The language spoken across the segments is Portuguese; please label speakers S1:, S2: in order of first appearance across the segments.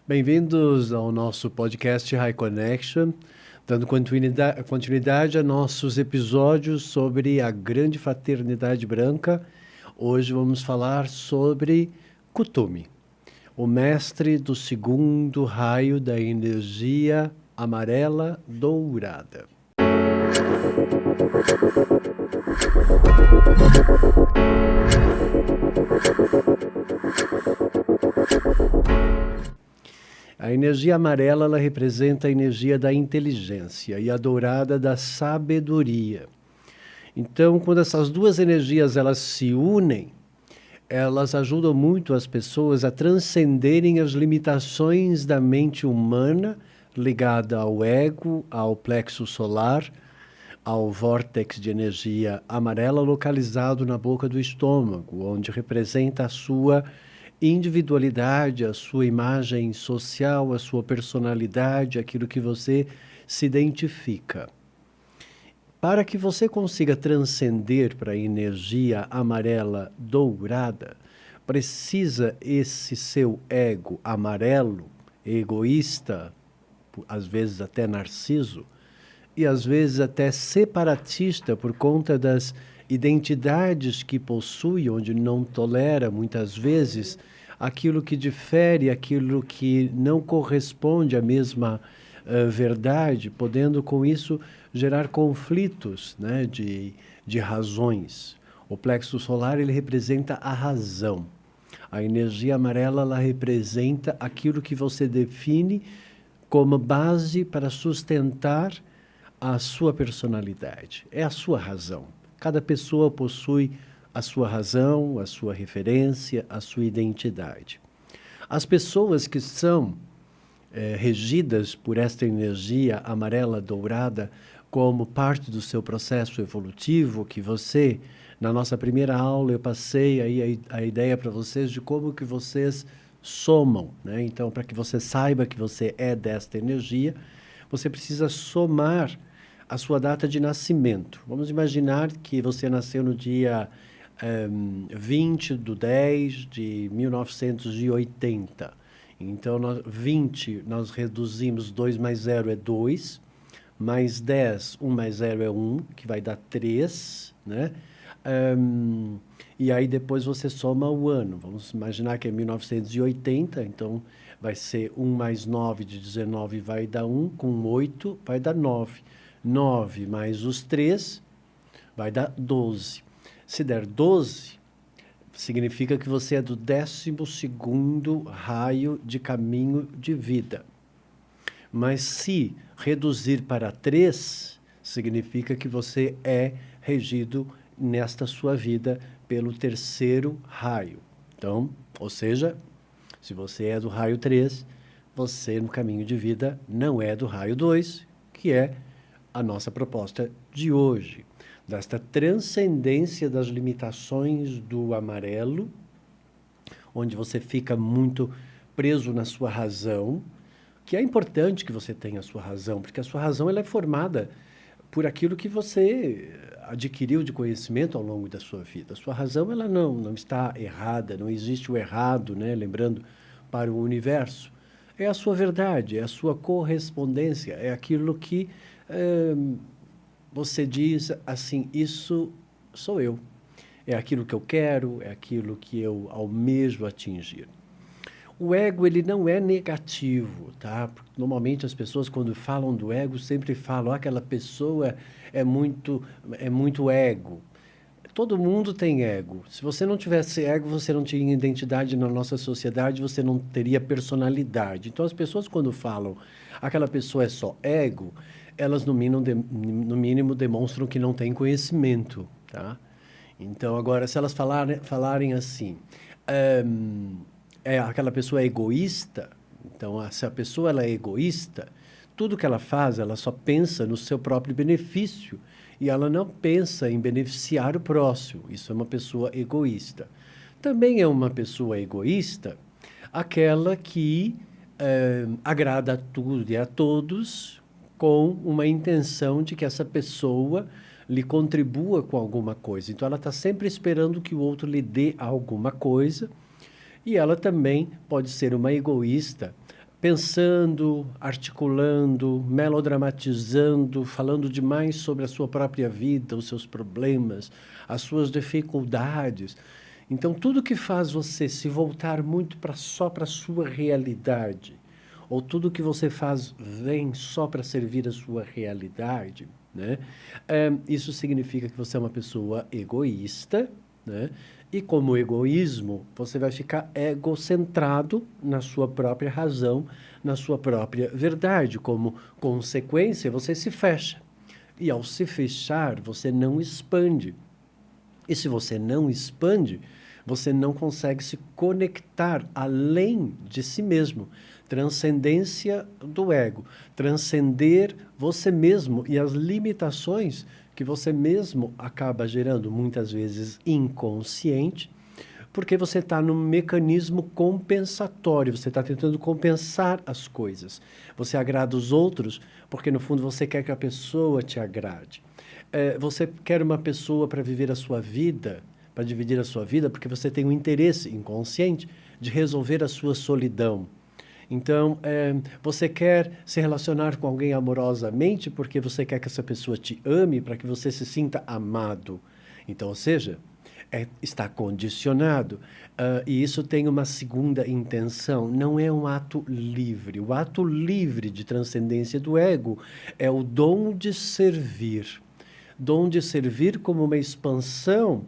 S1: Bem-vindos ao nosso podcast High Connection, dando continuidade a nossos episódios sobre a Grande Fraternidade Branca. Hoje vamos falar sobre Kuthumi, o mestre do segundo raio da energia amarela dourada. A energia amarela, ela representa a energia da inteligência e a dourada da sabedoria. Então, quando essas duas energias elas se unem, elas ajudam muito as pessoas a transcenderem as limitações da mente humana ligada ao ego, ao plexo solar, ao vórtex de energia amarela localizado na boca do estômago, onde representa a sua individualidade, a sua imagem social, a sua personalidade, aquilo que você se identifica. Para que você consiga transcender para a energia amarela dourada, precisa esse seu ego amarelo, egoísta, às vezes até narciso, e às vezes até separatista por conta das identidades que possui, onde não tolera muitas vezes aquilo que difere, aquilo que não corresponde à mesma verdade, podendo com isso gerar conflitos, né, de razões. O plexo solar, ele representa a razão. A energia amarela, ela representa aquilo que você define como base para sustentar a sua personalidade. É a sua razão. Cada pessoa possui a sua razão, a sua referência, a sua identidade. As pessoas que são regidas por esta energia amarela dourada como parte do seu processo evolutivo, que você, na nossa primeira aula, eu passei aí a ideia para vocês de como que vocês somam, né? Então, para que você saiba que você é desta energia, você precisa somar a sua data de nascimento. Vamos imaginar que você nasceu no dia 20/10 de 1980. Então, 20, nós reduzimos 2 mais 0 é 2, mais 10, 1 mais 0 é 1, que vai dar 3, né? E aí depois você soma o ano. Vamos imaginar que é 1980, então vai ser 1 mais 9 de 19 vai dar 1, com 8 vai dar 9. 9 mais os 3 vai dar 12. Se der 12, significa que você é do 12º raio de caminho de vida. Mas se reduzir para 3, significa que você é regido nesta sua vida pelo 3º raio. Então, ou seja, se você é do raio 3, você no caminho de vida não é do raio 2, que é a nossa proposta de hoje, desta transcendência das limitações do amarelo, onde você fica muito preso na sua razão, que é importante que você tenha a sua razão, porque a sua razão ela é formada por aquilo que você adquiriu de conhecimento ao longo da sua vida. A sua razão ela não está errada, não existe o errado, né? Lembrando para o universo. É a sua verdade, é a sua correspondência, é aquilo que você diz assim, isso sou eu. É aquilo que eu quero, é aquilo que eu almejo atingir. O ego, ele não é negativo, tá? Normalmente as pessoas, quando falam do ego, sempre falam, aquela pessoa é muito ego. Todo mundo tem ego. Se você não tivesse ego, você não tinha identidade na nossa sociedade, você não teria personalidade. Então, as pessoas, quando falam, aquela pessoa é só ego, elas, no mínimo, demonstram que não têm conhecimento, tá? Então, agora, se elas falarem assim, aquela pessoa é egoísta, então, se a pessoa ela é egoísta, tudo que ela faz, ela só pensa no seu próprio benefício e ela não pensa em beneficiar o próximo. Isso é uma pessoa egoísta. Também é uma pessoa egoísta aquela que agrada a tudo e a todos com uma intenção de que essa pessoa lhe contribua com alguma coisa. Então, ela está sempre esperando que o outro lhe dê alguma coisa. E ela também pode ser uma egoísta pensando, articulando, melodramatizando, falando demais sobre a sua própria vida, os seus problemas, as suas dificuldades. Então, tudo que faz você se voltar muito só para a sua realidade, ou tudo que você faz vem só para servir a sua realidade, né? Isso significa que você é uma pessoa egoísta, né? E como egoísmo, você vai ficar egocentrado na sua própria razão, na sua própria verdade. Como consequência, você se fecha. E ao se fechar, você não expande. E se você não expande, você não consegue se conectar além de si mesmo. Transcendência do ego. Transcender você mesmo e as limitações que você mesmo acaba gerando, muitas vezes inconsciente, porque você está num mecanismo compensatório, você está tentando compensar as coisas. Você agrada os outros porque, no fundo, você quer que a pessoa te agrade. Você quer uma pessoa para viver a sua vida, para dividir a sua vida, porque você tem um interesse inconsciente de resolver a sua solidão. Então, você quer se relacionar com alguém amorosamente porque você quer que essa pessoa te ame para que você se sinta amado. Então, ou seja, está condicionado. E isso tem uma segunda intenção. Não é um ato livre. O ato livre de transcendência do ego é o dom de servir. Dom de servir como uma expansão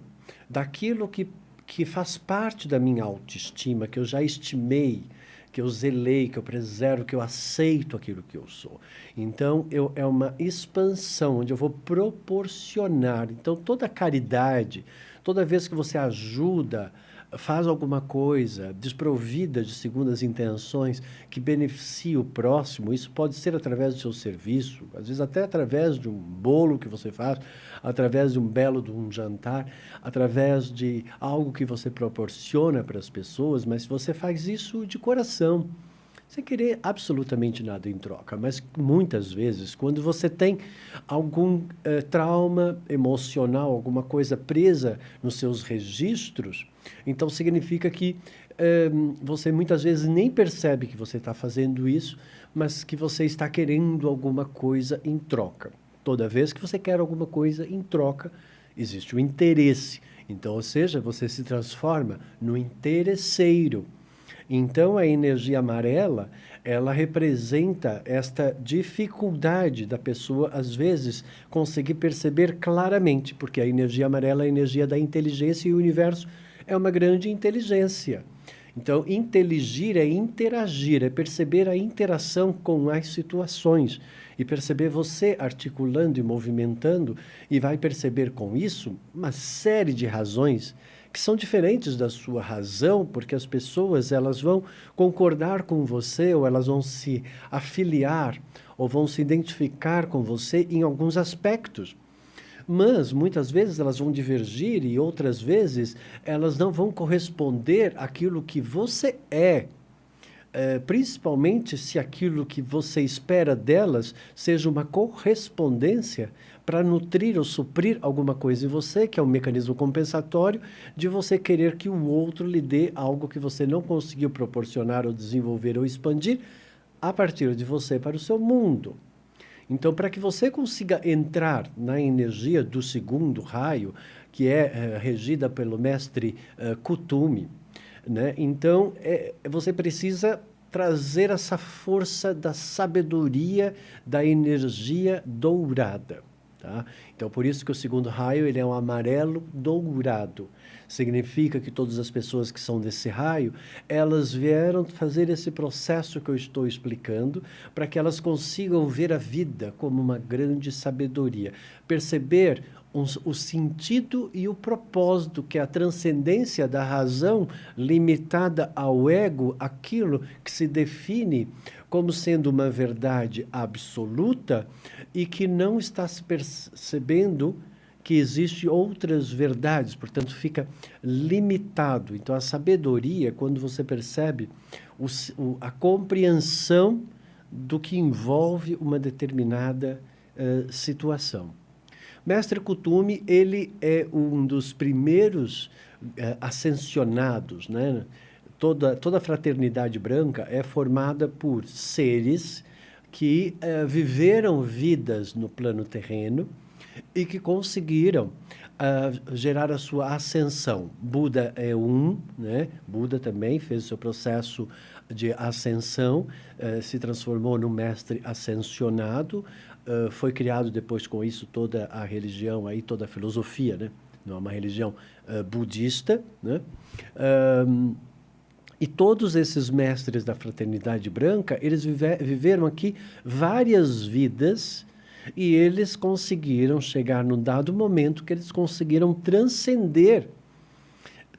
S1: daquilo que faz parte da minha autoestima, que eu já estimei, que eu zelei, que eu preservo, que eu aceito aquilo que eu sou. Então, é uma expansão, onde eu vou proporcionar. Então, toda caridade, toda vez que você ajuda, faz alguma coisa desprovida de segundas intenções que beneficie o próximo, isso pode ser através do seu serviço, às vezes até através de um bolo que você faz, através de um jantar, através de algo que você proporciona para as pessoas, mas você faz isso de coração, sem querer absolutamente nada em troca. Mas muitas vezes, quando você tem algum trauma emocional, alguma coisa presa nos seus registros, então significa que você muitas vezes nem percebe que você está fazendo isso, mas que você está querendo alguma coisa em troca. Toda vez que você quer alguma coisa em troca, existe o interesse. Então, ou seja, você se transforma no interesseiro. Então, a energia amarela, ela representa esta dificuldade da pessoa, às vezes, conseguir perceber claramente, porque a energia amarela é a energia da inteligência e o universo é uma grande inteligência. Então, inteligir é interagir, é perceber a interação com as situações e perceber você articulando e movimentando, e vai perceber com isso uma série de razões que são diferentes da sua razão, porque as pessoas elas vão concordar com você, ou elas vão se afiliar, ou vão se identificar com você em alguns aspectos. Mas, muitas vezes, elas vão divergir e outras vezes elas não vão corresponder àquilo que você é. Principalmente se aquilo que você espera delas seja uma correspondência para nutrir ou suprir alguma coisa em você, que é um mecanismo compensatório de você querer que o outro lhe dê algo que você não conseguiu proporcionar ou desenvolver ou expandir a partir de você para o seu mundo. Então, para que você consiga entrar na energia do segundo raio, que é regida pelo mestre Kuthumi, né? Então, você precisa trazer essa força da sabedoria, da energia dourada. Tá? Então, por isso que o segundo raio ele é um amarelo dourado. Significa que todas as pessoas que são desse raio, elas vieram fazer esse processo que eu estou explicando, para que elas consigam ver a vida como uma grande sabedoria. Perceber o sentido e o propósito, que é a transcendência da razão limitada ao ego, aquilo que se define como sendo uma verdade absoluta e que não está se percebendo que existem outras verdades, portanto fica limitado. Então a sabedoria, quando você percebe a compreensão do que envolve uma determinada situação. Mestre Kuthumi, ele é um dos primeiros ascensionados, né? toda a fraternidade branca é formada por seres que viveram vidas no plano terreno e que conseguiram gerar a sua ascensão. Buda é um, né? Buda também fez o seu processo de ascensão, se transformou num mestre ascensionado, foi criado depois com isso toda a religião, aí, toda a filosofia, né? Não é uma religião budista, né? E todos esses mestres da fraternidade branca, eles viveram aqui várias vidas e eles conseguiram chegar num dado momento que eles conseguiram transcender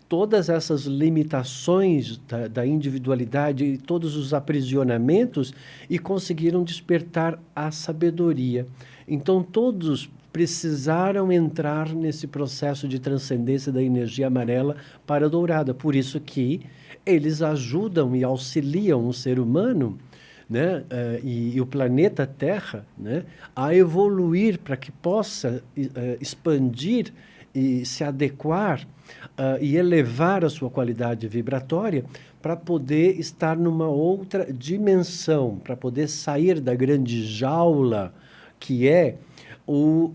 S1: todas essas limitações da individualidade e todos os aprisionamentos e conseguiram despertar a sabedoria. Então, todos precisaram entrar nesse processo de transcendência da energia amarela para a dourada. Por isso que eles ajudam e auxiliam o ser humano, né, e o planeta Terra, né, a evoluir para que possa expandir e se adequar e elevar a sua qualidade vibratória para poder estar numa outra dimensão, para poder sair da grande jaula que é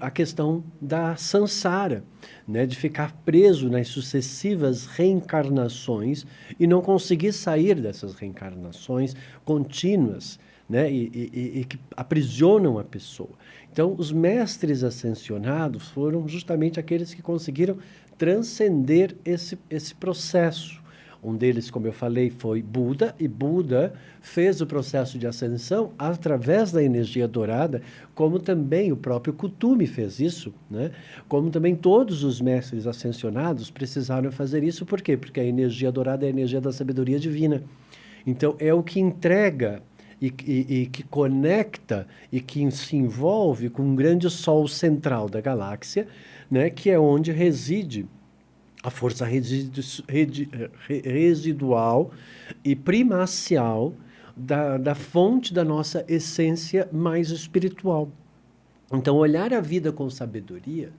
S1: a questão da samsara, né, de ficar preso nas sucessivas reencarnações e não conseguir sair dessas reencarnações contínuas, né, e que aprisionam a pessoa. Então, os mestres ascensionados foram justamente aqueles que conseguiram transcender esse processo. Um deles, como eu falei, foi Buda, e Buda fez o processo de ascensão através da energia dourada, como também o próprio Kuthumi fez isso, né? Como também todos os mestres ascensionados precisaram fazer isso. Por quê? Porque a energia dourada é a energia da sabedoria divina. Então, é o que entrega e que conecta e que se envolve com um grande sol central da galáxia, né? Que é onde reside a força residual e primacial da fonte da nossa essência mais espiritual. Então, olhar a vida com sabedoria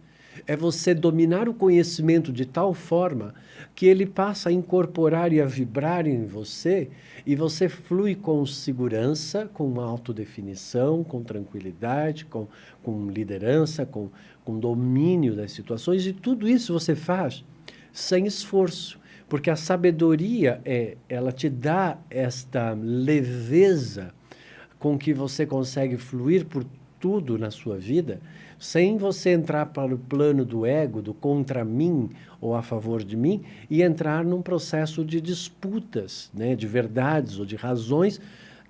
S1: é você dominar o conhecimento de tal forma que ele passa a incorporar e a vibrar em você, e você flui com segurança, com autodefinição, com tranquilidade, com liderança, com domínio das situações, e tudo isso você faz sem esforço, porque a sabedoria ela te dá esta leveza com que você consegue fluir por tudo na sua vida, sem você entrar para o plano do ego, do contra mim ou a favor de mim, e entrar num processo de disputas, né, de verdades ou de razões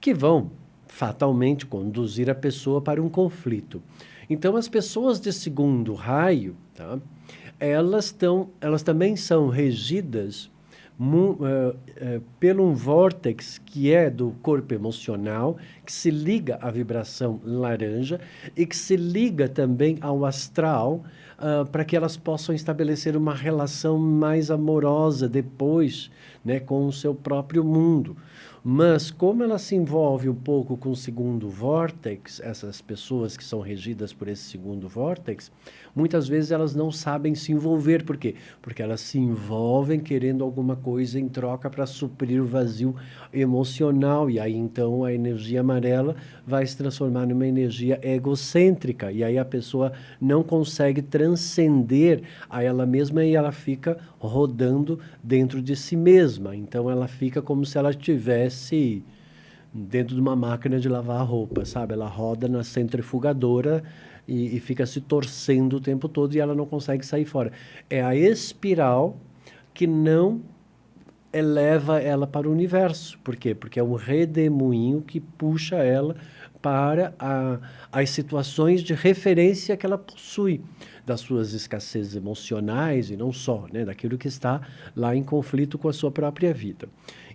S1: que vão fatalmente conduzir a pessoa para um conflito. Então, as pessoas de segundo raio, tá? Elas também são regidas pelo um vórtex que é do corpo emocional, que se liga à vibração laranja e que se liga também ao astral, para que elas possam estabelecer uma relação mais amorosa depois, né, com o seu próprio mundo. Mas como ela se envolve um pouco com o segundo vórtex, essas pessoas que são regidas por esse segundo vórtex, muitas vezes elas não sabem se envolver. Por quê? Porque elas se envolvem querendo alguma coisa em troca para suprir o vazio emocional. E aí, então, a energia amarela vai se transformar numa energia egocêntrica. E aí a pessoa não consegue transcender a ela mesma e ela fica rodando dentro de si mesma. Então, ela fica como se ela estivesse dentro de uma máquina de lavar roupa, sabe? Ela roda na centrifugadora e fica se torcendo o tempo todo e ela não consegue sair fora. É a espiral que não eleva ela para o universo. Por quê? Porque é um redemoinho que puxa ela para as situações de referência que ela possui, das suas escassezes emocionais e não só, né? Daquilo que está lá em conflito com a sua própria vida.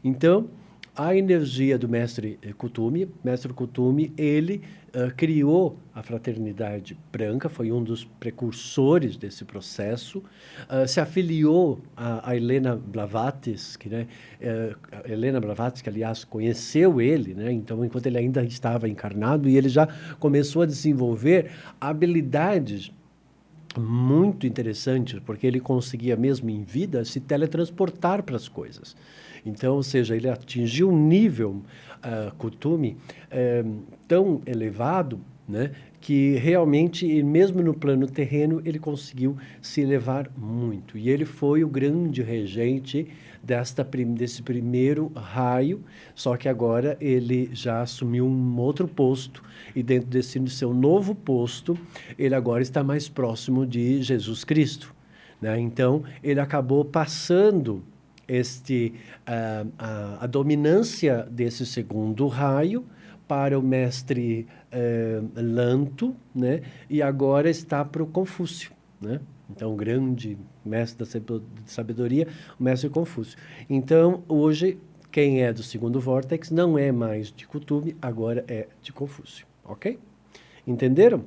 S1: Então, a energia do Mestre Kuthumi, ele criou a Fraternidade Branca, foi um dos precursores desse processo, se afiliou a Helena Blavatsky, né? Helena Blavatsky, que, aliás, conheceu ele, né? Então, enquanto ele ainda estava encarnado, e ele já começou a desenvolver habilidades muito interessante, porque ele conseguia mesmo em vida se teletransportar para as coisas. Então, ou seja, ele atingiu um nível Kuthumi tão elevado, né, que realmente, mesmo no plano terreno, ele conseguiu se elevar muito. E ele foi o grande regente desse primeiro raio, só que agora ele já assumiu um outro posto, e dentro desse seu novo posto, ele agora está mais próximo de Jesus Cristo, né? Então, ele acabou passando a dominância desse segundo raio para o mestre Lanto, né? E agora está para o Confúcio, né? Então, o grande mestre da sabedoria, o mestre Confúcio. Então, hoje, quem é do segundo vórtex não é mais de Kuthumi, agora é de Confúcio, ok? Entenderam?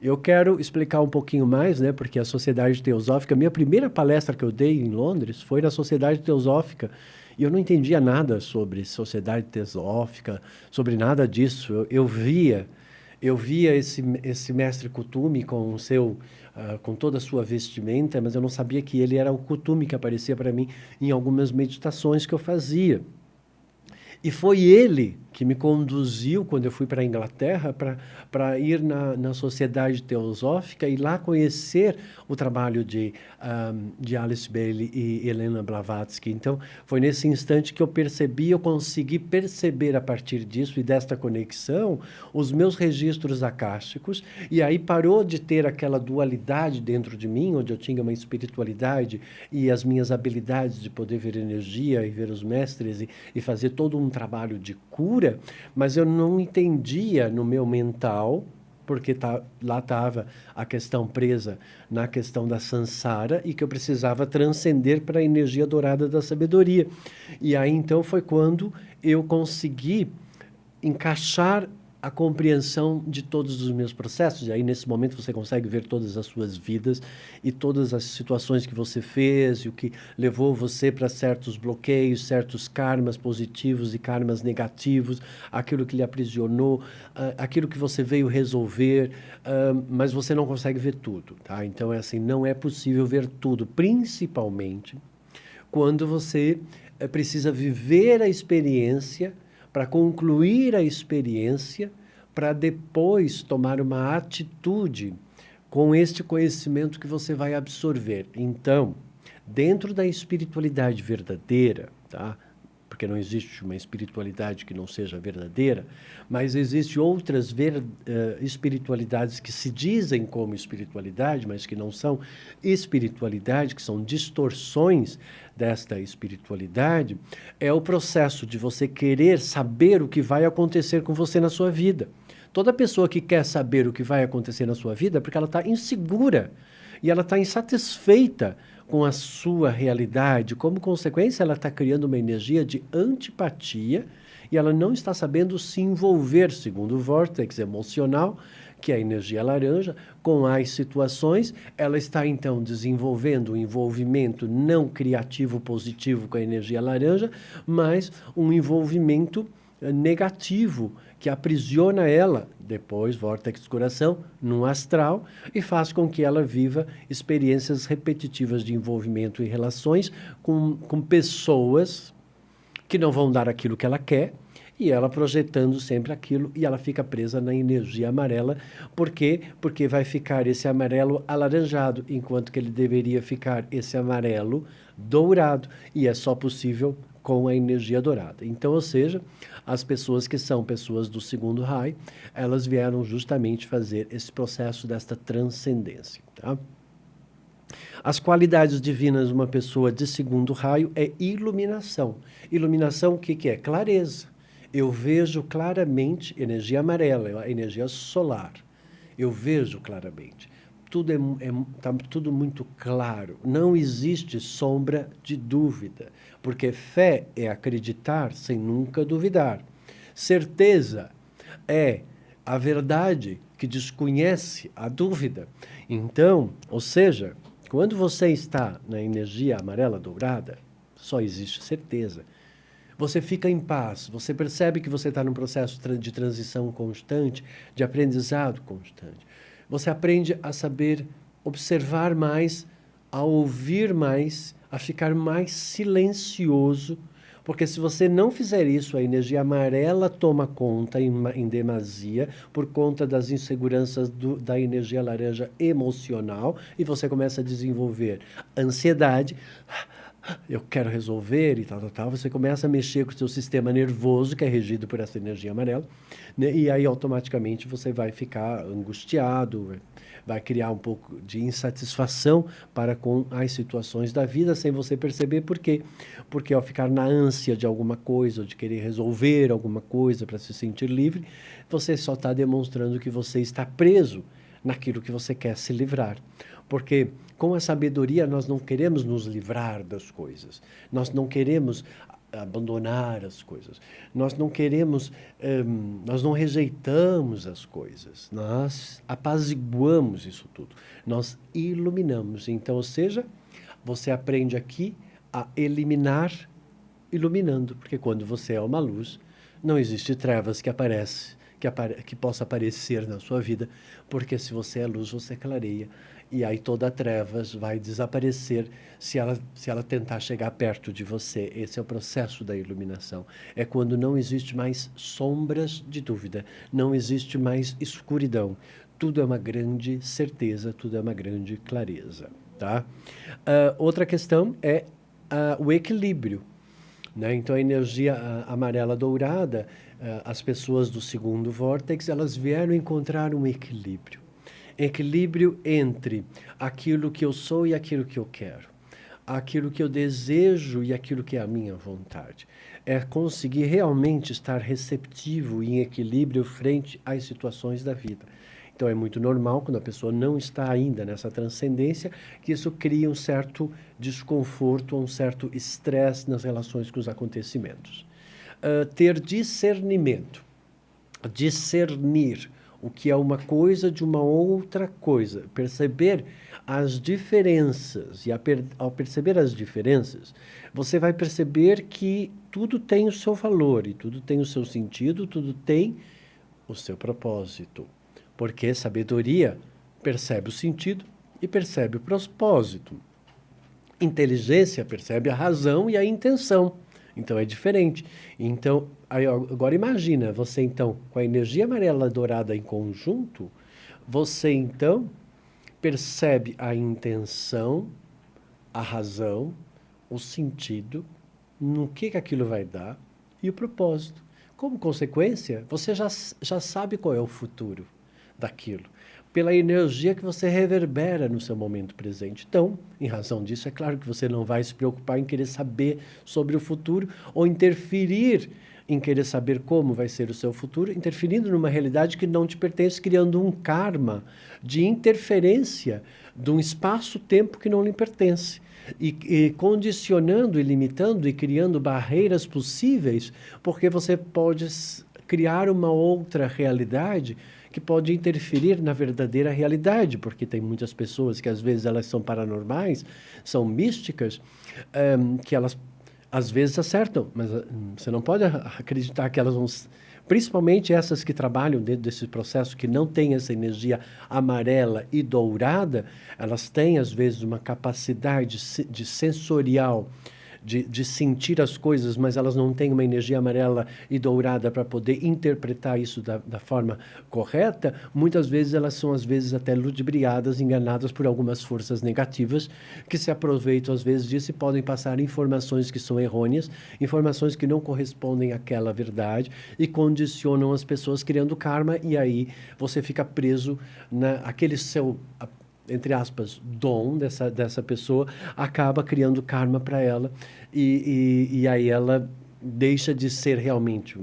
S1: Eu quero explicar um pouquinho mais, né, porque a Sociedade Teosófica, minha primeira palestra que eu dei em Londres foi na Sociedade Teosófica, e eu não entendia nada sobre Sociedade Teosófica, sobre nada disso. Eu via esse mestre Kuthumi com toda a sua vestimenta, mas eu não sabia que ele era o Kuthumi que aparecia para mim em algumas meditações que eu fazia. E foi ele que me conduziu, quando eu fui para a Inglaterra, para ir na Sociedade Teosófica e lá conhecer o trabalho de Alice Bailey e Helena Blavatsky. Então, foi nesse instante que eu consegui perceber a partir disso e desta conexão, os meus registros akáshicos, e aí parou de ter aquela dualidade dentro de mim, onde eu tinha uma espiritualidade e as minhas habilidades de poder ver energia e ver os mestres e fazer todo um trabalho de cura, mas eu não entendia no meu mental, porque lá estava a questão presa na questão da samsara e que eu precisava transcender para a energia dourada da sabedoria. E aí, então, foi quando eu consegui encaixar a compreensão de todos os meus processos. E aí, nesse momento, você consegue ver todas as suas vidas e todas as situações que você fez e o que levou você para certos bloqueios, certos karmas positivos e karmas negativos, aquilo que lhe aprisionou, aquilo que você veio resolver, mas você não consegue ver tudo, tá? Então, é assim, não é possível ver tudo, principalmente quando você precisa viver a experiência para concluir a experiência, para depois tomar uma atitude com este conhecimento que você vai absorver. Então, dentro da espiritualidade verdadeira, tá? Porque não existe uma espiritualidade que não seja verdadeira, mas existem outras espiritualidades que se dizem como espiritualidade, mas que não são espiritualidade, que são distorções desta espiritualidade, é o processo de você querer saber o que vai acontecer com você na sua vida. Toda pessoa que quer saber o que vai acontecer na sua vida é porque ela está insegura e ela está insatisfeita com a sua realidade. Como consequência, ela está criando uma energia de antipatia e ela não está sabendo se envolver, segundo o vórtex emocional, que é a energia laranja, com as situações. Ela está, então, desenvolvendo um envolvimento não criativo positivo com a energia laranja, mas um envolvimento negativo que aprisiona ela, depois, vórtex do coração, no astral, e faz com que ela viva experiências repetitivas de envolvimento em relações com pessoas que não vão dar aquilo que ela quer, e ela projetando sempre aquilo, e ela fica presa na energia amarela. Por quê? Porque vai ficar esse amarelo alaranjado, enquanto que ele deveria ficar esse amarelo dourado, e é só possível com a energia dourada. Então, ou seja, as pessoas que são pessoas do segundo raio, elas vieram justamente fazer esse processo desta transcendência, tá? As qualidades divinas de uma pessoa de segundo raio é iluminação. Iluminação, o que é? Clareza. Eu vejo claramente energia amarela, a energia solar. Eu vejo claramente. Tá tudo muito claro. Não existe sombra de dúvida, porque fé é acreditar sem nunca duvidar. Certeza é a verdade que desconhece a dúvida. Então, ou seja, quando você está na energia amarela dourada, só existe certeza. Você fica em paz, você percebe que você está num processo de transição constante, de aprendizado constante. Você aprende a saber observar mais, a ouvir mais, a ficar mais silencioso, porque se você não fizer isso, a energia amarela toma conta em demasia, por conta das inseguranças da energia laranja emocional, e você começa a desenvolver ansiedade, eu quero resolver e tal, tal, tal. Você começa a mexer com o seu sistema nervoso, que é regido por essa energia amarela, né? E aí automaticamente você vai ficar angustiado, vai criar um pouco de insatisfação para com as situações da vida, sem você perceber por quê. Porque ao ficar na ânsia de alguma coisa, ou de querer resolver alguma coisa para se sentir livre, você só está demonstrando que você está preso naquilo que você quer se livrar. Porque com a sabedoria nós não queremos nos livrar das coisas, nós não queremos abandonar as coisas, nós não queremos, nós não rejeitamos as coisas, nós apaziguamos isso tudo, nós iluminamos. Então, ou seja, você aprende aqui a eliminar iluminando, porque quando você é uma luz, não existe trevas que aparece, que possa aparecer na sua vida, porque se você é luz, você clareia. E aí toda a trevas vai desaparecer se ela tentar chegar perto de você. Esse é o processo da iluminação. É quando não existe mais sombras de dúvida, não existe mais escuridão. Tudo é uma grande certeza, tudo é uma grande clareza. Tá? Outra questão é o equilíbrio. Né? Então, a energia amarela dourada, as pessoas do segundo vórtex, elas vieram encontrar um equilíbrio. Equilíbrio entre aquilo que eu sou e aquilo que eu quero, aquilo que eu desejo e aquilo que é a minha vontade. É conseguir realmente estar receptivo e em equilíbrio frente às situações da vida. Então é muito normal, quando a pessoa não está ainda nessa transcendência, que isso cria um certo desconforto, um certo estresse nas relações com os acontecimentos. Ter discernimento, discernir o que é uma coisa de uma outra coisa, perceber as diferenças, e ao perceber as diferenças, você vai perceber que tudo tem o seu valor, e tudo tem o seu sentido, tudo tem o seu propósito, porque sabedoria percebe o sentido e percebe o propósito. Inteligência percebe a razão e a intenção. Então é diferente. Então, agora imagina, você então, com a energia amarela dourada em conjunto, você então percebe a intenção, a razão, o sentido, no que aquilo vai dar e o propósito. Como consequência, você já sabe qual é o futuro daquilo, pela energia que você reverbera no seu momento presente. Então, em razão disso, é claro que você não vai se preocupar em querer saber sobre o futuro ou interferir em querer saber como vai ser o seu futuro, interferindo numa realidade que não te pertence, criando um karma de interferência de um espaço-tempo que não lhe pertence. E condicionando e limitando e criando barreiras possíveis, porque você pode criar uma outra realidade que pode interferir na verdadeira realidade, porque tem muitas pessoas que às vezes elas são paranormais, são místicas, que elas às vezes acertam, mas você não pode acreditar que elas vão... Principalmente essas que trabalham dentro desse processo, que não têm essa energia amarela e dourada, elas têm às vezes uma capacidade de sensorial, de sentir as coisas, mas elas não têm uma energia amarela e dourada para poder interpretar isso da forma correta. Muitas vezes elas são, às vezes, até ludibriadas, enganadas por algumas forças negativas que se aproveitam, às vezes, disso e podem passar informações que são errôneas, informações que não correspondem àquela verdade e condicionam as pessoas, criando karma, e aí você fica preso naquele seu, entre aspas, dom dessa pessoa, acaba criando karma para ela, e aí ela deixa de ser realmente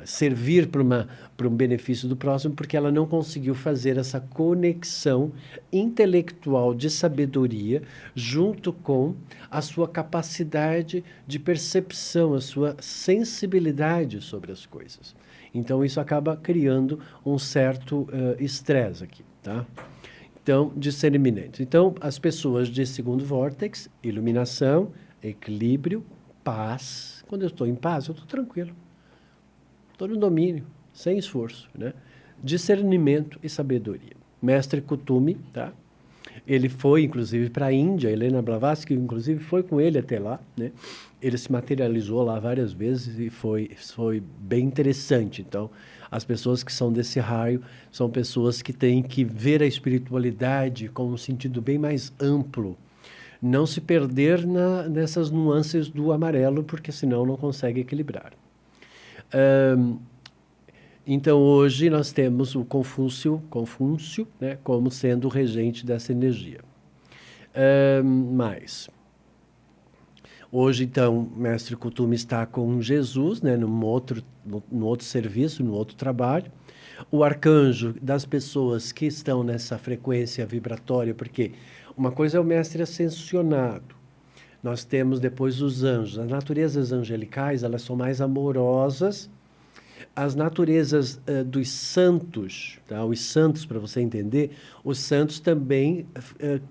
S1: servir para um benefício do próximo, porque ela não conseguiu fazer essa conexão intelectual de sabedoria junto com a sua capacidade de percepção, a sua sensibilidade sobre as coisas. Então, isso acaba criando um certo estresse aqui, tá? Então, discernimento. Então, as pessoas de segundo vórtex, iluminação, equilíbrio, paz. Quando eu estou em paz, eu estou tranquilo. Estou no domínio, sem esforço, né? Discernimento e sabedoria. Mestre Kutumi, tá? Ele foi, inclusive, para a Índia. Helena Blavatsky, inclusive, foi com ele até lá, né? Ele se materializou lá várias vezes e foi bem interessante. Então, as pessoas que são desse raio são pessoas que têm que ver a espiritualidade com um sentido bem mais amplo. Não se perder nessas nuances do amarelo, porque senão não consegue equilibrar. Então, hoje nós temos o Confúcio, né, como sendo o regente dessa energia. Mais. Hoje, então, o Mestre Kuthumi está com Jesus, né, no outro serviço, no outro trabalho. O arcanjo das pessoas que estão nessa frequência vibratória, porque uma coisa é o Mestre ascensionado. Nós temos depois os anjos. As naturezas angelicais, elas são mais amorosas. As naturezas dos santos, tá? Os santos, para você entender, os santos também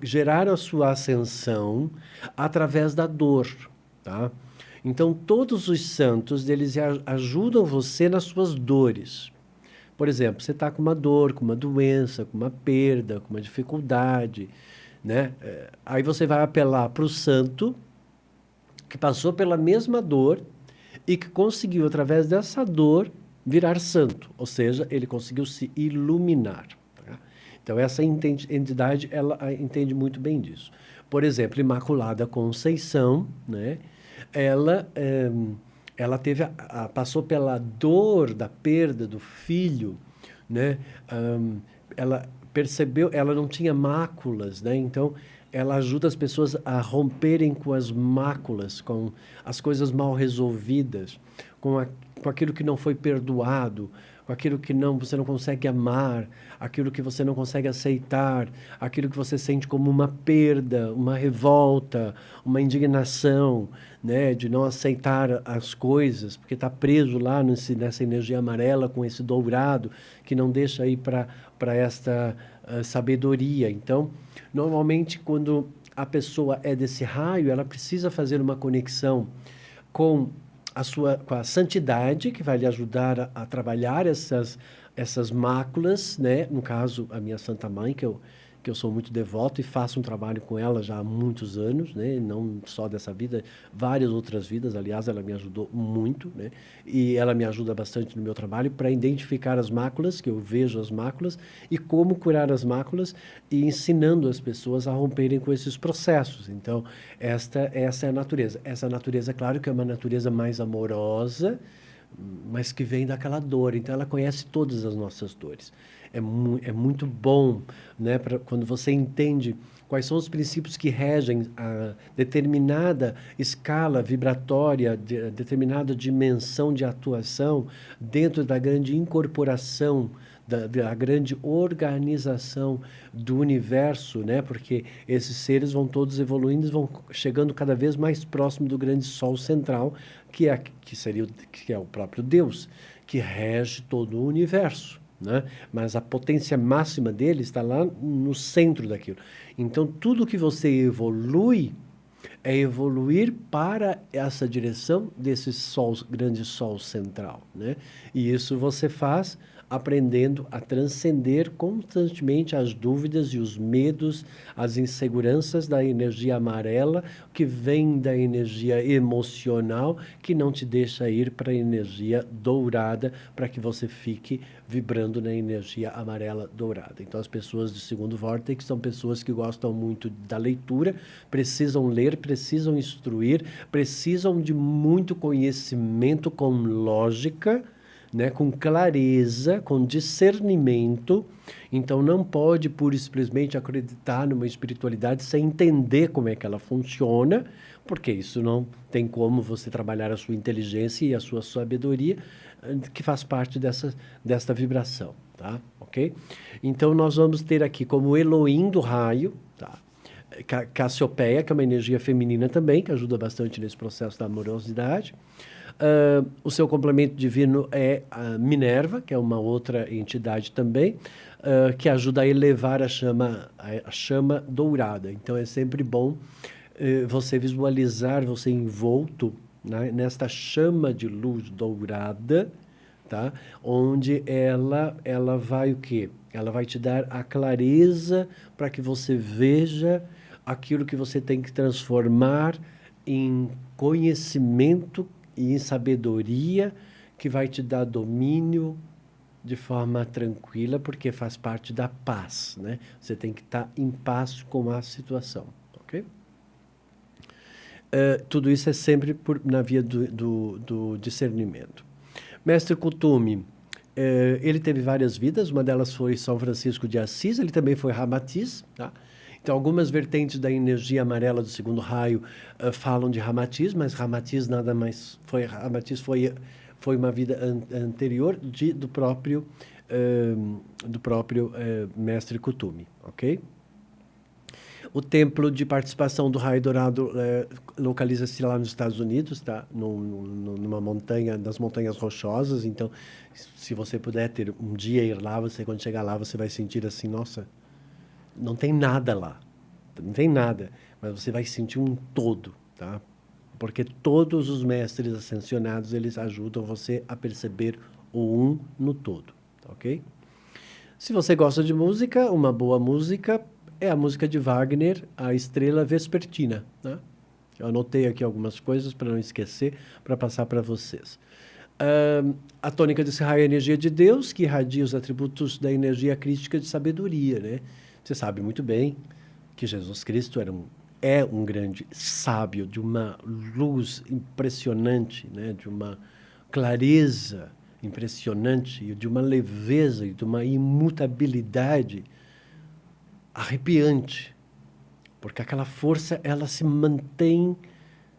S1: geraram a sua ascensão através da dor, tá? Então, todos os santos, eles ajudam você nas suas dores. Por exemplo, você está com uma dor, com uma doença, com uma perda, com uma dificuldade, né? Aí você vai apelar para o santo, que passou pela mesma dor e que conseguiu, através dessa dor, virar santo. Ou seja, ele conseguiu se iluminar. Tá? Então, essa entidade, ela entende muito bem disso. Por exemplo, Imaculada Conceição, né? Ela passou pela dor da perda do filho, né? Ela percebeu, ela não tinha máculas, né? Então, ela ajuda as pessoas a romperem com as máculas, com as coisas mal resolvidas, com aquilo que não foi perdoado, com aquilo que você não consegue amar, aquilo que você não consegue aceitar, aquilo que você sente como uma perda, uma revolta, uma indignação, né, de não aceitar as coisas, porque está preso lá nessa energia amarela com esse dourado que não deixa ir para esta sabedoria. Então, normalmente, quando a pessoa é desse raio, ela precisa fazer uma conexão com com a santidade, que vai lhe ajudar a trabalhar essas máculas, né? No caso, a minha Santa Mãe, que eu sou muito devoto e faço um trabalho com ela já há muitos anos, né? Não só dessa vida, várias outras vidas. Aliás, ela me ajudou muito, né? E ela me ajuda bastante no meu trabalho para identificar as máculas, que eu vejo as máculas, e como curar as máculas, e ensinando as pessoas a romperem com esses processos. Então, essa é a natureza. Essa natureza, claro que é uma natureza mais amorosa, mas que vem daquela dor. Então, ela conhece todas as nossas dores. É muito bom, né, quando você entende quais são os princípios que regem a determinada escala vibratória, determinada dimensão de atuação dentro da grande incorporação, da grande organização do universo, né? Porque esses seres vão todos evoluindo, vão chegando cada vez mais próximo do grande Sol central, que é o próprio Deus, que rege todo o universo. Né? Mas a potência máxima dele está lá no centro daquilo. Então, tudo que você evolui é evoluir para essa direção desse grande sol central, né? E isso você faz aprendendo a transcender constantemente as dúvidas e os medos, as inseguranças da energia amarela, que vem da energia emocional, que não te deixa ir para a energia dourada, para que você fique vibrando na energia amarela dourada. Então, as pessoas do segundo vórtex são pessoas que gostam muito da leitura, precisam ler, precisam instruir, precisam de muito conhecimento com lógica, né, com clareza, com discernimento. Então, não pode pura e simplesmente acreditar numa espiritualidade sem entender como é que ela funciona, porque isso não tem como você trabalhar a sua inteligência e a sua sabedoria, que faz parte desta vibração, tá? Ok? Então, nós vamos ter aqui como Elohim do raio, tá? Cassiopeia, que é uma energia feminina também, que ajuda bastante nesse processo da amorosidade. O seu complemento divino é a Minerva, que é uma outra entidade também, que ajuda a elevar a chama dourada. Então, é sempre bom você visualizar você envolto, né, nesta chama de luz dourada, tá? Onde ela vai o quê? Ela vai te dar a clareza para que você veja aquilo que você tem que transformar em conhecimento e em sabedoria, que vai te dar domínio de forma tranquila, porque faz parte da paz, né? Você tem que estar em paz com a situação, ok? Tudo isso é sempre na via do discernimento. Mestre Kutumi, ele teve várias vidas, uma delas foi São Francisco de Assis, ele também foi Ramatiz, tá? Então, algumas vertentes da energia amarela do segundo raio falam de Ramatiz, mas Ramatiz nada mais foi. Ramatiz foi uma vida anterior do próprio Mestre Kutumi, ok? O templo de participação do raio dourado localiza-se lá nos Estados Unidos, tá? Numa montanha, das montanhas rochosas. Então, se você puder ter um dia ir lá, quando chegar lá, você vai sentir assim, nossa, não tem nada lá, não tem nada, mas você vai sentir um todo, tá? Porque todos os mestres ascensionados, eles ajudam você a perceber o um no todo, ok? Se você gosta de música, uma boa música é a música de Wagner, a Estrela Vespertina, né? Eu anotei aqui algumas coisas para não esquecer, para passar para vocês. A tônica desse raio é a energia de Deus, que irradia os atributos da energia crística de sabedoria, né? Você sabe muito bem que Jesus Cristo é um grande sábio, de uma luz impressionante, né? De uma clareza impressionante, e de uma leveza e de uma imutabilidade arrepiante, porque aquela força ela se mantém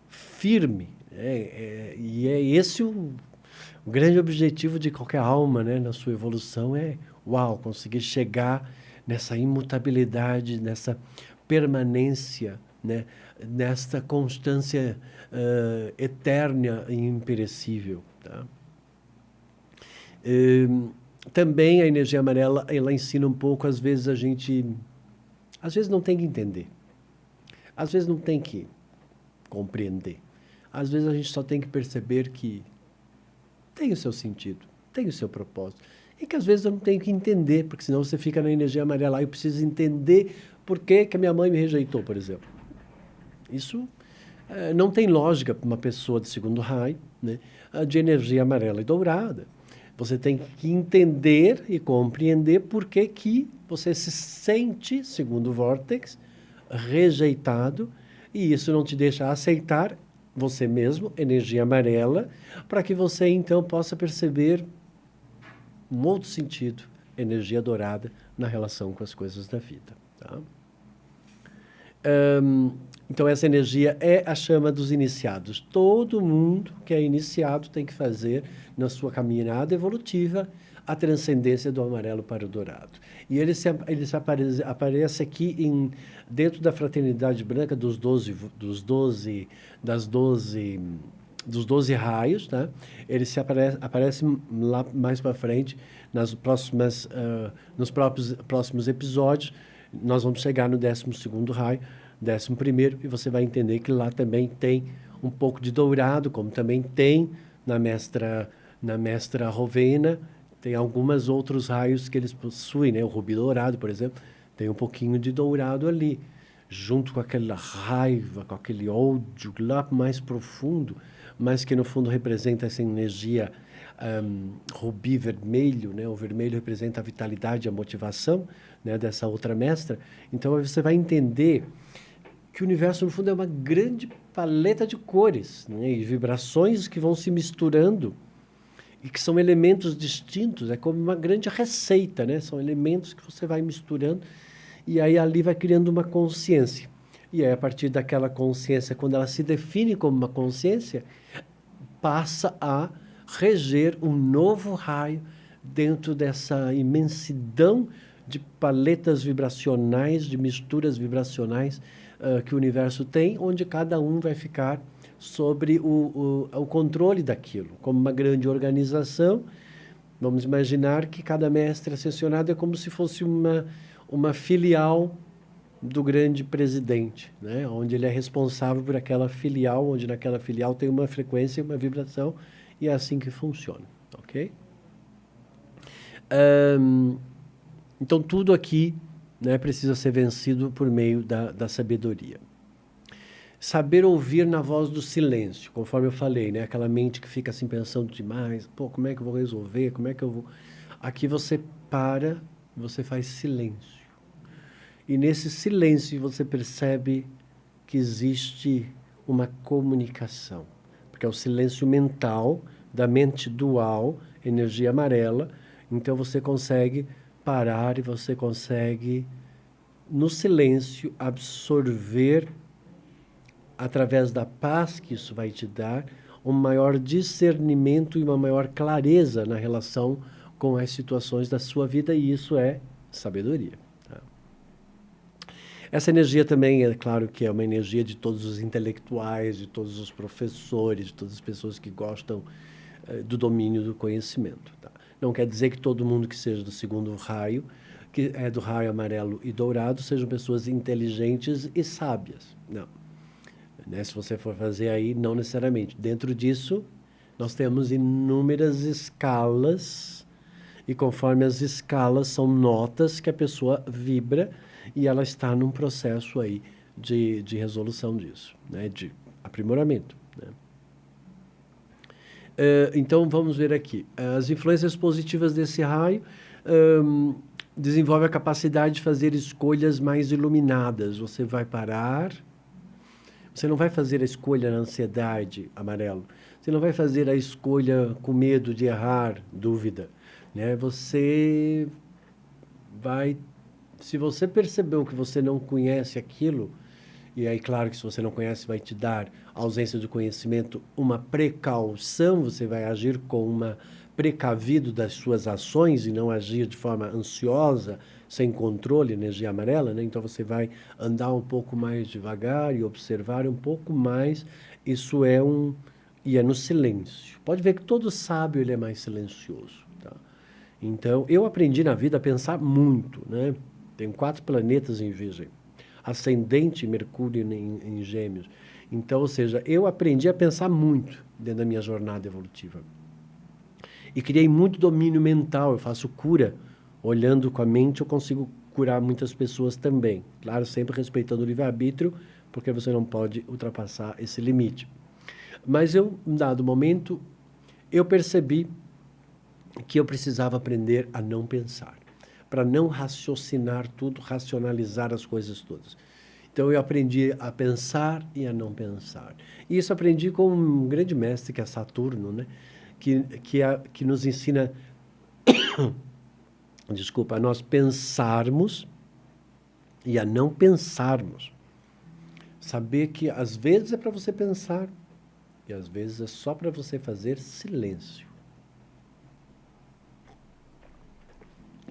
S1: firme, e é esse o grande objetivo de qualquer alma, né, na sua evolução, conseguir chegar nessa imutabilidade, nessa permanência, né, nesta constância eterna e imperecível, tá? Também a energia amarela, ela ensina um pouco, às vezes às vezes não tem que entender, às vezes não tem que compreender, às vezes a gente só tem que perceber que tem o seu sentido, tem o seu propósito, e que às vezes eu não tenho que entender, porque senão você fica na energia amarela, eu preciso entender por que a minha mãe me rejeitou, por exemplo. Isso não tem lógica para uma pessoa de segundo raio, né, de energia amarela e dourada. Você tem que entender e compreender por que você se sente, segundo o Vórtex, rejeitado, e isso não te deixa aceitar você mesmo, energia amarela, para que você então possa perceber um outro sentido, energia dourada, na relação com as coisas da vida, tá? Então, essa energia é a chama dos iniciados. Todo mundo que é iniciado tem que fazer, na sua caminhada evolutiva, a transcendência do amarelo para o dourado. E ele aparece aqui dentro da fraternidade branca dos 12 raios, tá? Ele aparece lá mais para frente, nos próximos episódios. Nós vamos chegar no 12º raio, 11º, e você vai entender que lá também tem um pouco de dourado, como também tem na mestra Rowena, tem alguns outros raios que eles possuem, né? O rubi dourado, por exemplo, tem um pouquinho de dourado ali, junto com aquela raiva, com aquele ódio lá mais profundo, mas que no fundo representa essa energia rubi vermelho, né? O vermelho representa a vitalidade, a motivação, né, dessa outra mestra. Então você vai entender que o universo no fundo é uma grande paleta de cores, né, e vibrações que vão se misturando e que são elementos distintos. É como uma grande receita, né? São elementos que você vai misturando e aí ali vai criando uma consciência. E aí, a partir daquela consciência, quando ela se define como uma consciência, passa a reger um novo raio dentro dessa imensidão de paletas vibracionais, de misturas vibracionais que o universo tem, onde cada um vai ficar sobre o controle daquilo. Como uma grande organização, vamos imaginar que cada mestre ascensionado é como se fosse uma filial do grande presidente, né? Onde ele é responsável por aquela filial, onde naquela filial tem uma frequência, uma vibração, e é assim que funciona, ok? Então, tudo aqui, né, precisa ser vencido por meio da sabedoria. Saber ouvir na voz do silêncio, conforme eu falei, né? Aquela mente que fica assim pensando demais, pô, como é que eu vou resolver? Como é que eu vou... Aqui você para, você faz silêncio. E nesse silêncio você percebe que existe uma comunicação. Porque é o silêncio mental, da mente dual, energia amarela. Então você consegue parar e você consegue, no silêncio, absorver, através da paz que isso vai te dar, um maior discernimento e uma maior clareza na relação com as situações da sua vida, e isso é sabedoria. Tá? Essa energia também, é claro que é uma energia de todos os intelectuais, de todos os professores, de todas as pessoas que gostam do domínio do conhecimento. Tá? Não quer dizer que todo mundo que seja do segundo raio, que é do raio amarelo e dourado, sejam pessoas inteligentes e sábias. Não. Né? Se você for fazer aí, não necessariamente. Dentro disso, nós temos inúmeras escalas, e conforme as escalas são notas que a pessoa vibra, e ela está num processo aí de resolução disso, né? De aprimoramento. Né? Então, vamos ver aqui. As influências positivas desse raio desenvolve a capacidade de fazer escolhas mais iluminadas. Você vai parar... Você não vai fazer a escolha na ansiedade, amarelo. Você não vai fazer a escolha com medo de errar, dúvida. Né? Você vai... Se você percebeu que você não conhece aquilo, e aí, claro que se você não conhece, vai te dar a ausência do conhecimento, uma precaução, você vai agir com uma precavido das suas ações e não agir de forma ansiosa, sem controle, energia amarela, né? Então você vai andar um pouco mais devagar e observar um pouco mais. Isso é e é no silêncio. Pode ver que todo sábio ele é mais silencioso, tá? Então, eu aprendi na vida a pensar muito, né? Tenho 4 planetas em Virgem, ascendente Mercúrio em Gêmeos. Então, ou seja, eu aprendi a pensar muito dentro da minha jornada evolutiva. E criei muito domínio mental, eu faço cura. Olhando com a mente, eu consigo curar muitas pessoas também. Claro, sempre respeitando o livre-arbítrio, porque você não pode ultrapassar esse limite. Mas eu, em dado momento, eu percebi que eu precisava aprender a não pensar, para não raciocinar tudo, racionalizar as coisas todas. Então, eu aprendi a pensar e a não pensar. E isso aprendi com um grande mestre, que é Saturno, né? Que nos ensina... Desculpa, a nós pensarmos e a não pensarmos. Saber que às vezes é para você pensar e às vezes é só para você fazer silêncio.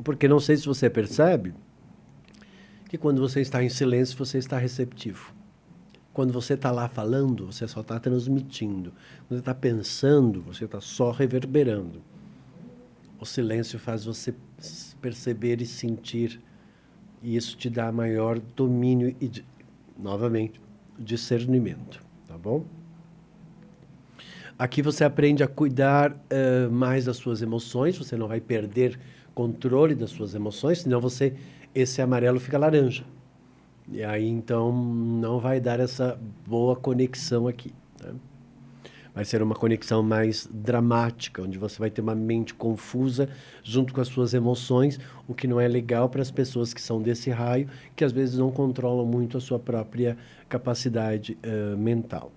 S1: Porque não sei se você percebe que quando você está em silêncio, você está receptivo. Quando você está lá falando, você só está transmitindo. Quando você está pensando, você está só reverberando. O silêncio faz você perceber e sentir, e isso te dá maior domínio e, novamente, discernimento, tá bom? Aqui você aprende a cuidar mais das suas emoções, você não vai perder controle das suas emoções, senão esse amarelo fica laranja. E aí, então, não vai dar essa boa conexão aqui, né? Vai ser uma conexão mais dramática, onde você vai ter uma mente confusa junto com as suas emoções, o que não é legal para as pessoas que são desse raio, que às vezes não controlam muito a sua própria capacidade mental.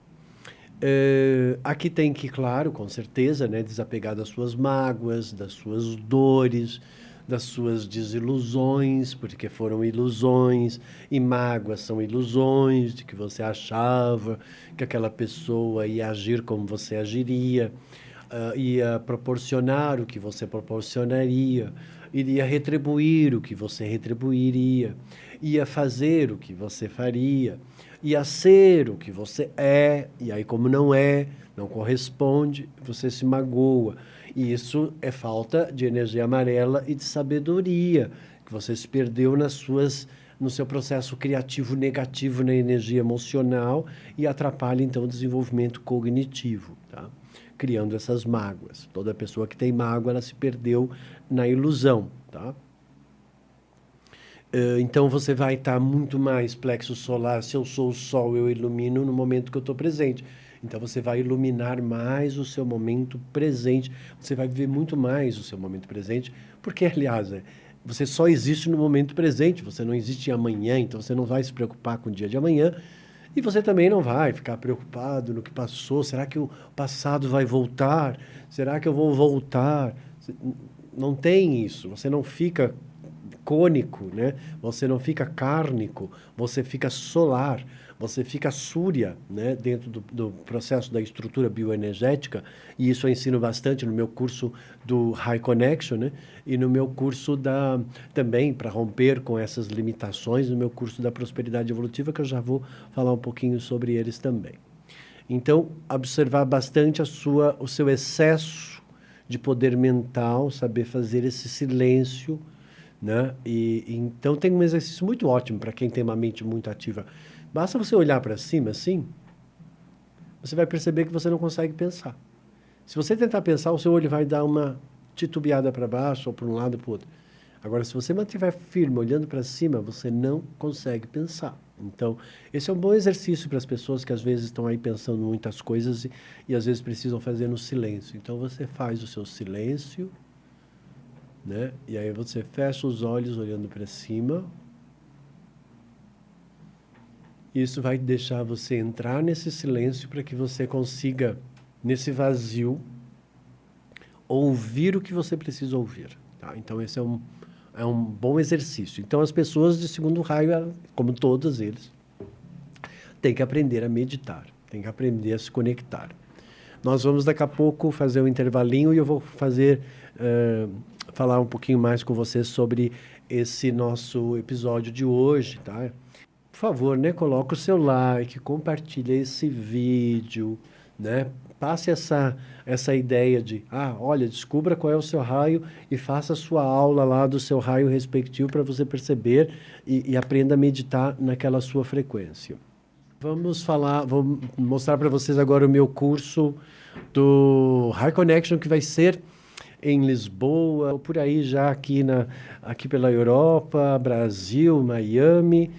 S1: Aqui tem que, claro, com certeza, né, desapegar das suas mágoas, das suas dores, das suas desilusões, porque foram ilusões, e mágoas são ilusões, de que você achava que aquela pessoa ia agir como você agiria, ia proporcionar o que você proporcionaria, iria retribuir o que você retribuiria, ia fazer o que você faria, ia ser o que você é, e aí como não é, não corresponde, você se magoa. E isso é falta de energia amarela e de sabedoria, que você se perdeu no seu processo criativo negativo na energia emocional e atrapalha, então, o desenvolvimento cognitivo, tá? criando essas mágoas. Toda pessoa que tem mágoa, ela se perdeu na ilusão, tá? Então você vai estar muito mais plexo solar. Se eu sou o sol, eu ilumino no momento que eu estou presente. Então você vai iluminar mais o seu momento presente. Você vai viver muito mais o seu momento presente, porque, aliás, você só existe no momento presente. Você não existe amanhã, então você não vai se preocupar com o dia de amanhã. E você também não vai ficar preocupado no que passou. Será que o passado vai voltar? Será que eu vou voltar? Não tem isso. Você não fica cônico, né? Você não fica kármico, você fica solar, você fica súria, né? Dentro do processo da estrutura bioenergética, e isso eu ensino bastante no meu curso do High Connection, né? E no meu curso também, para romper com essas limitações, no meu curso da Prosperidade Evolutiva, que eu já vou falar um pouquinho sobre eles também. Então, observar bastante o seu excesso de poder mental, saber fazer esse silêncio, né? Então tem um exercício muito ótimo para quem tem uma mente muito ativa. Basta você olhar para cima assim, você vai perceber que você não consegue pensar. Se você tentar pensar, o seu olho vai dar uma titubeada para baixo ou para um lado ou para o outro. Agora, se você mantiver firme olhando para cima, você não consegue pensar. Então, esse é um bom exercício para as pessoas que às vezes estão aí pensando muitas coisas e às vezes precisam fazer no silêncio. Então, você faz o seu silêncio, né? E aí você fecha os olhos olhando para cima. Isso vai deixar você entrar nesse silêncio para que você consiga, nesse vazio, ouvir o que você precisa ouvir. Tá? Então, esse é um bom exercício. Então, as pessoas de segundo raio, como todos eles, têm que aprender a meditar, têm que aprender a se conectar. Nós vamos daqui a pouco fazer um intervalinho e eu vou falar um pouquinho mais com você sobre esse nosso episódio de hoje, tá? Por favor, né, coloca o seu like, compartilha esse vídeo, né? Passe essa ideia de, olha, descubra qual é o seu raio e faça a sua aula lá do seu raio respectivo para você perceber e aprenda a meditar naquela sua frequência. Vou mostrar para vocês agora o meu curso do High Connection, que vai ser em Lisboa, por aí já aqui pela Europa, Brasil, Miami.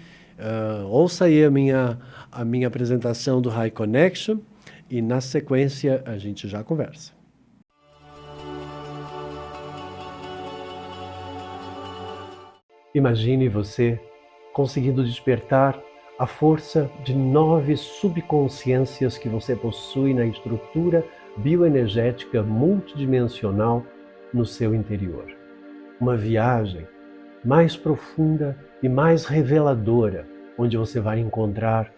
S1: Ouça aí a minha apresentação do High Connection e na sequência a gente já conversa. Imagine você conseguindo despertar a força de 9 subconsciências que você possui na estrutura bioenergética multidimensional no seu interior. Uma viagem mais profunda e mais reveladora, onde você vai encontrar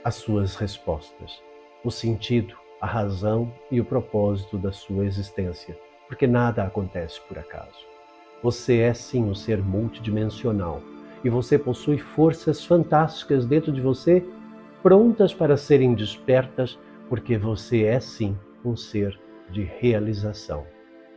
S1: as suas respostas, o sentido, a razão e o propósito da sua existência, porque nada acontece por acaso. Você é sim um ser multidimensional e você possui forças fantásticas dentro de você, prontas para serem despertas, porque você é sim um ser de realização.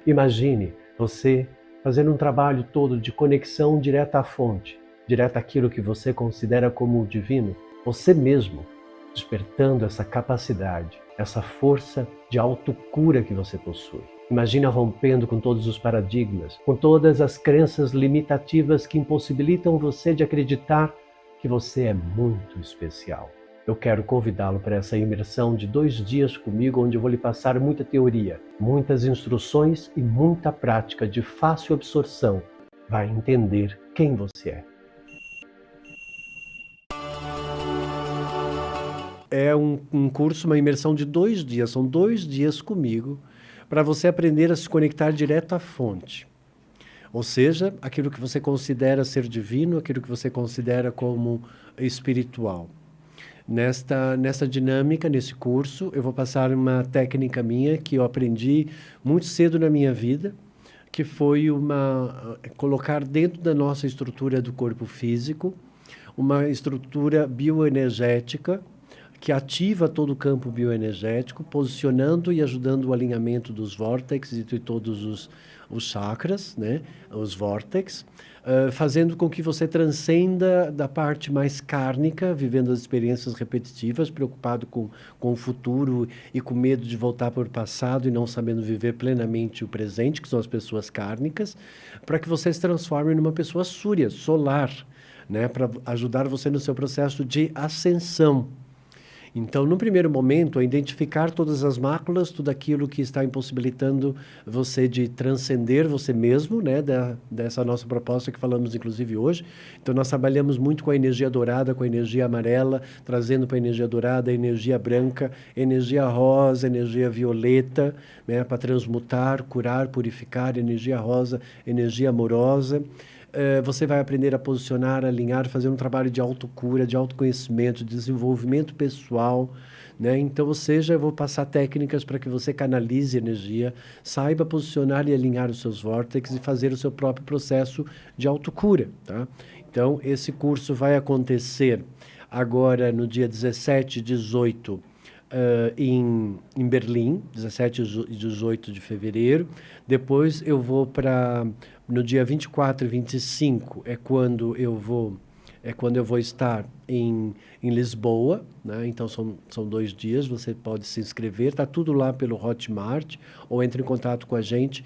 S1: Imagine você fazendo um trabalho todo de conexão direta à fonte, direta àquilo que você considera como o divino, você mesmo despertando essa capacidade, essa força de autocura que você possui. Imagina rompendo com todos os paradigmas, com todas as crenças limitativas que impossibilitam você de acreditar que você é muito especial. Eu quero convidá-lo para essa imersão de 2 dias comigo, onde eu vou lhe passar muita teoria, muitas instruções e muita prática de fácil absorção. Vai entender quem você é. É um curso, uma imersão de 2 dias, são 2 dias comigo, para você aprender a se conectar direto à fonte. Ou seja, aquilo que você considera ser divino, aquilo que você considera como espiritual. Nesta dinâmica, nesse curso, eu vou passar uma técnica minha que eu aprendi muito cedo na minha vida, que foi colocar dentro da nossa estrutura do corpo físico uma estrutura bioenergética que ativa todo o campo bioenergético, posicionando e ajudando o alinhamento dos vórtices e de todos os chakras, né? Os vórtices, fazendo com que você transcenda da parte mais kármica, vivendo as experiências repetitivas, preocupado com o futuro e com medo de voltar para o passado e não sabendo viver plenamente o presente, que são as pessoas kármicas, para que você se transforme numa pessoa súria, solar, né, para ajudar você no seu processo de ascensão. Então, no primeiro momento, é identificar todas as máculas, tudo aquilo que está impossibilitando você de transcender você mesmo, né, dessa nossa proposta que falamos, inclusive, hoje. Então, nós trabalhamos muito com a energia dourada, com a energia amarela, trazendo para a energia dourada a energia branca, energia rosa, energia violeta, né, para transmutar, curar, purificar, energia rosa, energia amorosa. Você vai aprender a posicionar, alinhar, fazer um trabalho de autocura, de autoconhecimento, de desenvolvimento pessoal, né? Então, ou seja, eu vou passar técnicas para que você canalize energia, saiba posicionar e alinhar os seus vórtices e fazer o seu próprio processo de autocura, tá? Então, esse curso vai acontecer agora no dia 17 e 18 em Berlim, 17 e 18 de fevereiro. Depois eu vou para... No dia 24 e 25 é quando eu vou estar em Lisboa, né? Então são 2 dias, você pode se inscrever, está tudo lá pelo Hotmart, ou entre em contato com a gente,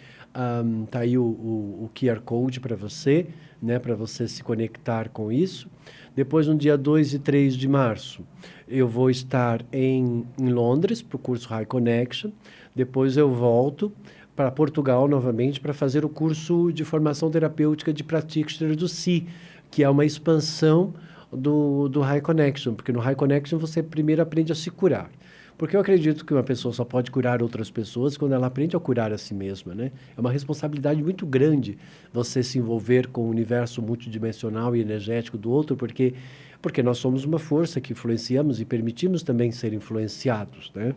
S1: tá aí o QR Code para você, né? Para você se conectar com isso. Depois, no dia 2 e 3 de março, eu vou estar em Londres para o curso High Connection. Depois eu volto para Portugal novamente para fazer o curso de formação terapêutica de Practitioner do Si, que é uma expansão do High Connection, porque no High Connection você primeiro aprende a se curar. Porque eu acredito que uma pessoa só pode curar outras pessoas quando ela aprende a curar a si mesma, né? É uma responsabilidade muito grande você se envolver com o universo multidimensional e energético do outro, porque nós somos uma força que influenciamos e permitimos também ser influenciados, né?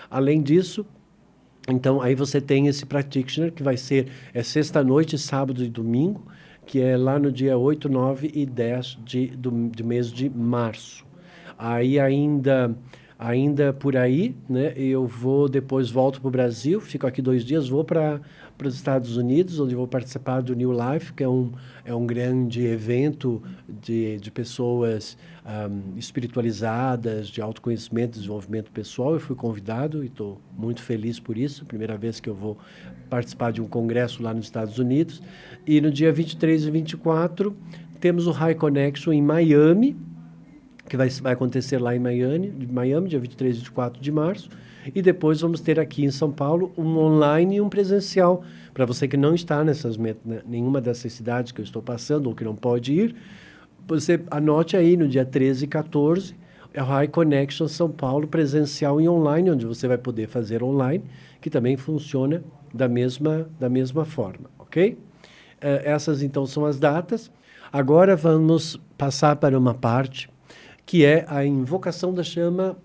S1: Além disso, então, aí você tem esse practitioner, que vai ser sexta-noite, sábado e domingo, que é lá no dia 8, 9 e 10 do mês de março. Aí ainda por aí, né, eu depois volto para o Brasil, fico aqui 2 dias, vou para os Estados Unidos, onde vou participar do New Life, que é um grande evento de pessoas espiritualizadas, de autoconhecimento, desenvolvimento pessoal. Eu fui convidado e estou muito feliz por isso, primeira vez que eu vou participar de um congresso lá nos Estados Unidos. E no dia 23 e 24, temos o High Connection em Miami, que vai acontecer lá em Miami, dia 23 e 24 de março. E depois vamos ter aqui em São Paulo um online e um presencial. Para você que não está nenhuma dessas cidades que eu estou passando ou que não pode ir, você anote aí no dia 13 e 14, é o High Connection São Paulo, presencial e online, onde você vai poder fazer online, que também funciona da mesma forma, ok? Essas então são as datas. Agora vamos passar para uma parte que é a invocação da chama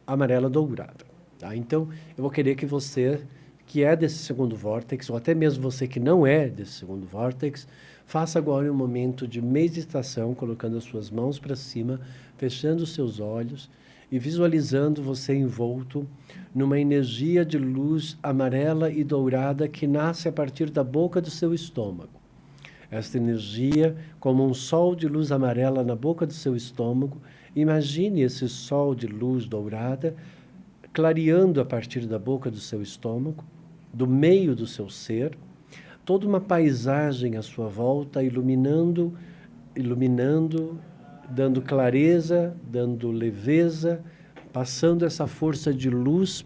S1: amarela dourada. Tá? Então, eu vou querer que você, que é desse segundo vórtex, ou até mesmo você que não é desse segundo vórtex, faça agora um momento de meditação, colocando as suas mãos para cima, fechando os seus olhos e visualizando você envolto numa energia de luz amarela e dourada que nasce a partir da boca do seu estômago. Esta energia, como um sol de luz amarela na boca do seu estômago, imagine esse sol de luz dourada clareando a partir da boca do seu estômago, do meio do seu ser, toda uma paisagem à sua volta, iluminando, dando clareza, dando leveza, passando essa força de luz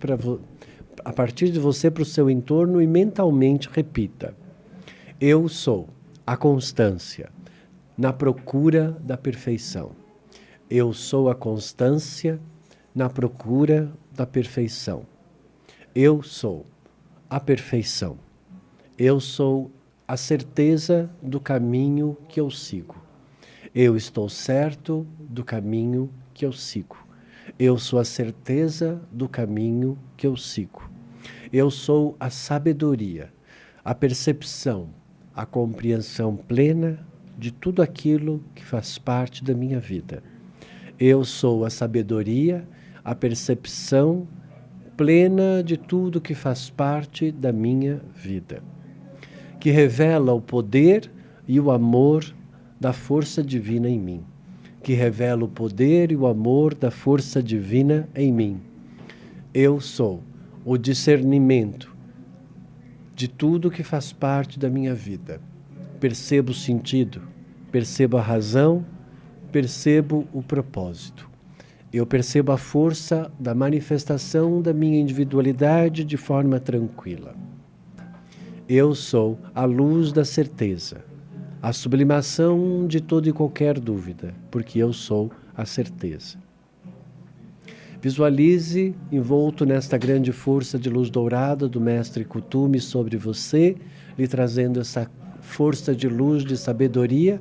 S1: a partir de você para o seu entorno e mentalmente repita: eu sou a constância na procura da perfeição. Eu sou a constância na procura da perfeição. Eu sou a perfeição. Eu sou a certeza do caminho que eu sigo. Eu estou certo do caminho que eu sigo. Eu sou a certeza do caminho que eu sigo. Eu sou a sabedoria, a percepção, a compreensão plena de tudo aquilo que faz parte da minha vida. Eu sou a sabedoria, a percepção plena de tudo que faz parte da minha vida, que revela o poder e o amor da força divina em mim, que revela o poder e o amor da força divina em mim. Eu sou o discernimento de tudo que faz parte da minha vida. Percebo o sentido, percebo a razão, percebo o propósito. Eu percebo a força da manifestação da minha individualidade de forma tranquila. Eu sou a luz da certeza, a sublimação de toda e qualquer dúvida, porque eu sou a certeza. Visualize envolto nesta grande força de luz dourada do Mestre Kuthumi sobre você, lhe trazendo essa força de luz, de sabedoria,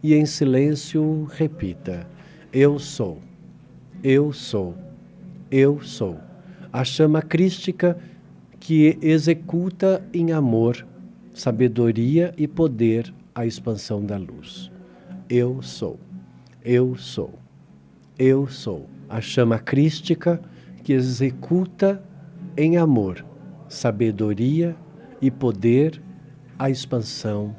S1: e em silêncio repita: eu sou, eu sou, eu sou. A chama crística que executa em amor, sabedoria e poder a expansão da luz. Eu sou, eu sou, eu sou. A chama crística que executa em amor, sabedoria e poder a expansão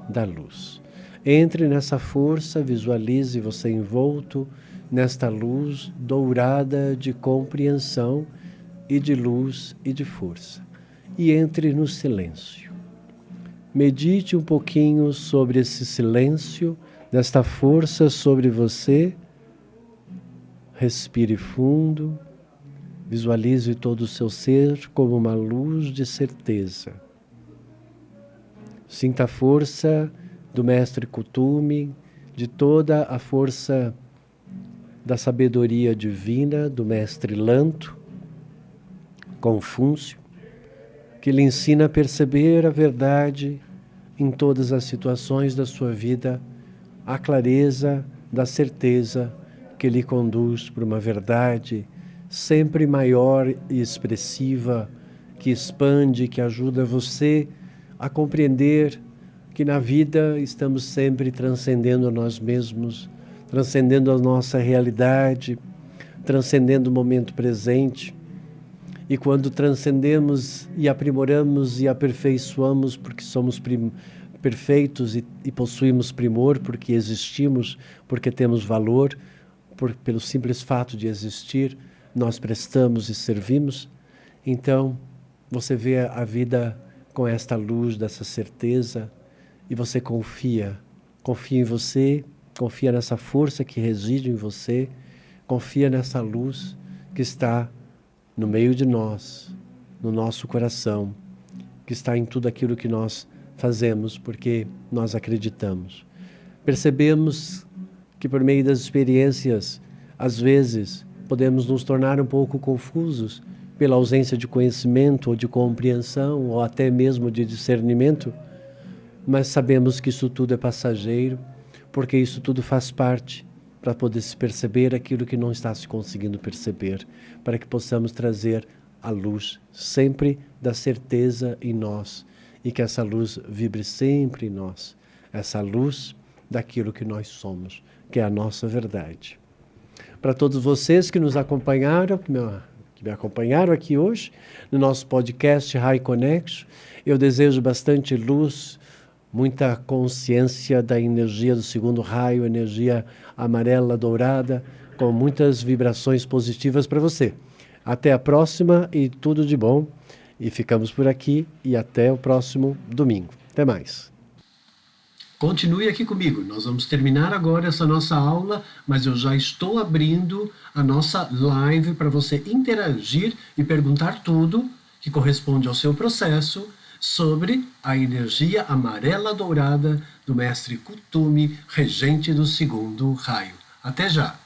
S1: da luz. Entre nessa força, visualize você envolto nesta luz dourada de compreensão e de luz e de força. E entre no silêncio. Medite um pouquinho sobre esse silêncio, desta força sobre você. Respire fundo. Visualize todo o seu ser como uma luz de certeza. Sinta a força do Mestre Kuthumi, de toda a força da sabedoria divina do Mestre Lanto, Confúcio, que lhe ensina a perceber a verdade em todas as situações da sua vida, a clareza da certeza que lhe conduz para uma verdade sempre maior e expressiva, que expande, que ajuda você a compreender que na vida estamos sempre transcendendo nós mesmos, transcendendo a nossa realidade, transcendendo o momento presente. E quando transcendemos e aprimoramos e aperfeiçoamos, porque somos perfeitos e possuímos primor, porque existimos, porque temos valor, pelo simples fato de existir, nós prestamos e servimos. Então, você vê a vida com esta luz, dessa certeza, e você confia em você, confia nessa força que reside em você, confia nessa luz que está no meio de nós, no nosso coração, que está em tudo aquilo que nós fazemos, porque nós acreditamos. Percebemos que por meio das experiências, às vezes, podemos nos tornar um pouco confusos pela ausência de conhecimento ou de compreensão ou até mesmo de discernimento, mas sabemos que isso tudo é passageiro, porque isso tudo faz parte para poder se perceber aquilo que não está se conseguindo perceber, para que possamos trazer a luz sempre da certeza em nós e que essa luz vibre sempre em nós, essa luz daquilo que nós somos, que é a nossa verdade. Para todos vocês que nos acompanharam, que me acompanharam aqui hoje, no nosso podcast High Connection, eu desejo bastante luz, muita consciência da energia do segundo raio, energia amarela, dourada, com muitas vibrações positivas para você. Até a próxima e tudo de bom. E ficamos por aqui e até o próximo domingo. Até mais. Continue aqui comigo. Nós vamos terminar agora essa nossa aula, mas eu já estou abrindo a nossa live para você interagir e perguntar tudo que corresponde ao seu processo sobre a energia amarela dourada do Mestre Kuthumi, regente do segundo raio. Até já!